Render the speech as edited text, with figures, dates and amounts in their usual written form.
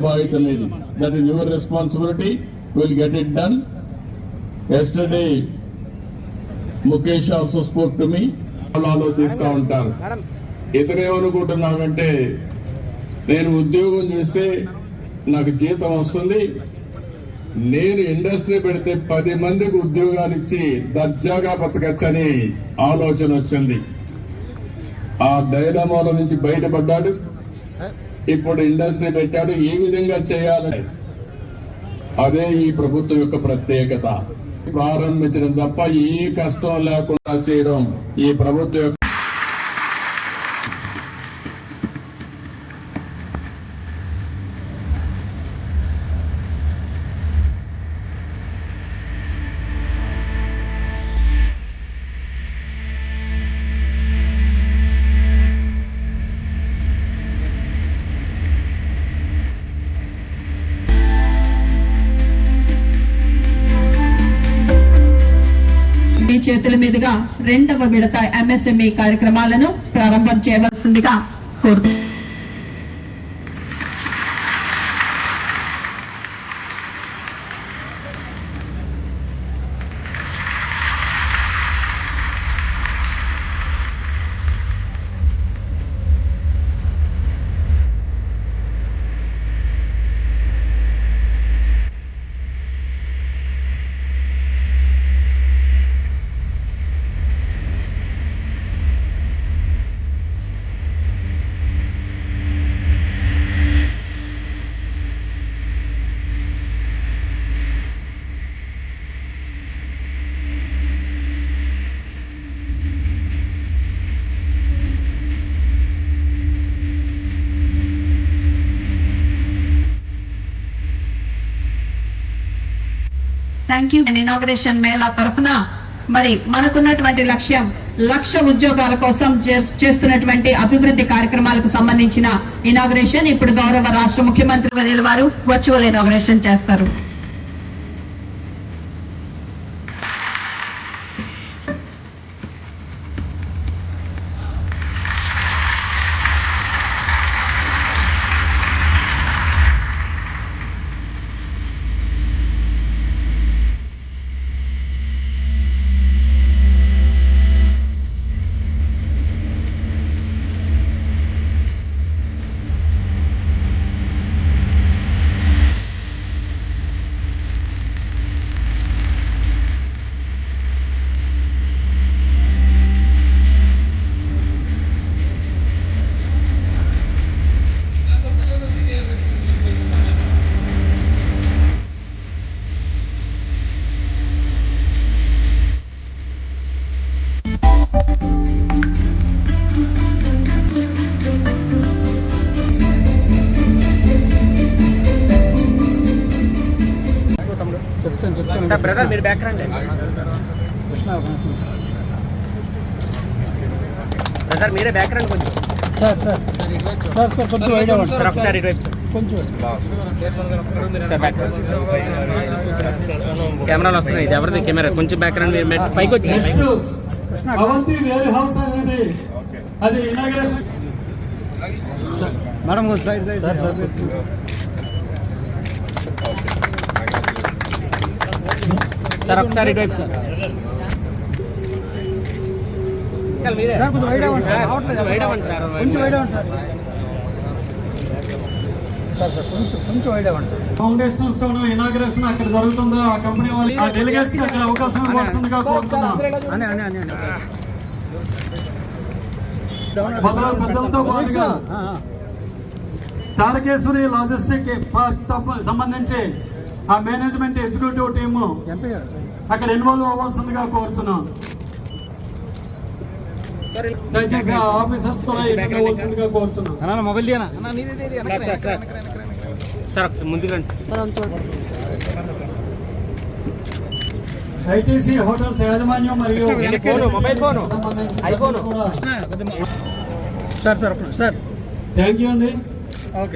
బాధ్యత లేదు. That is your responsibility. Will get it done. Yesterday Mukesh also spoke to me. ఆలోచిస్తూ ఉంటారు. ఇతరేమనుకుంటున్నామంటే నేను ఉద్యోగం చేస్తే నాకు జీతం వస్తుంది, నేను ఇండస్ట్రీ పెడితే 10 మందికి ఉద్యోగాలు ఇచ్చి దర్జాగా బతకచ్చని ఆలోచన వచ్చింది. ఆ డైలమాల నుంచి బయటపడ్డాడు. ఇప్పుడు ఇండస్ట్రీ పెట్టాడు. ఏ విధంగా చేయాలని అదే ఈ ప్రభుత్వం యొక్క ప్రత్యేకత. ప్రారంభించడం తప్ప ఏ కష్టం లేకుండా చేయడం ఈ ప్రభుత్వం యొక్క చేతుల మీదుగా 2వ విడత MSME కార్యక్రమాలను ప్రారంభం చేయవలసిందిగా కోరుతున్నాను. Thank you. ఇనాగరేషన్ మేళా తరఫున మరి మనకున్నటువంటి లక్ష్యం 1,00,000 ఉద్యోగాల కోసం చేస్తున్నటువంటి అభివృద్ధి కార్యక్రమాలకు సంబంధించిన ఇనాగరేషన్. ఇప్పుడు గౌరవ రాష్ట్ర ముఖ్యమంత్రి వర్యుల వారు వర్చువల్ ఇనాగరేషన్ చేస్తారు. సార్ బ్రదర్ మీరు బ్యాక్ రండి. బ్రదర్ మీరే బ్యాక్ రండి కొంచెం. సార్ ఒకసారి కెమెరాలు వస్తున్నాయి. ఇది ఎవరిది కెమెరా? కొంచెం బ్యాక్ రండి మీరు. పైకి వచ్చి మేడం సైడ్ సార్ ఒకసారి ఇటువైపు సార్. ఫౌండేషన్ స్టోన్ ఇనాగ్రేషన్ అక్కడ జరుగుతుందో ఆ కంపెనీ వాళ్ళు ఆ డెలిగేట్స్ అక్కడ అవకాశం ఇవ్వాల్సిందిగా కోరుతున్నాం. పెద్దలతో పాటుగా తారకేశ్వరి లాజిస్టిక్ సంబంధించి ఆ మేనేజ్మెంట్ ఎగ్జిక్యూటివ్ టీము అక్కడ ఇన్వాల్వ్ అవ్వాల్సిందిగా కోరుతున్నాం. దయచేసి ఆఫీసర్స్ కూడా ఇవ్వాల్సిందిగా కోరుతున్నాం. మొబైల్ సార్ ముందుకు ఐటీసీ హోటల్స్ యాజమాన్యం మరియు mobile phone sir thank you అండి.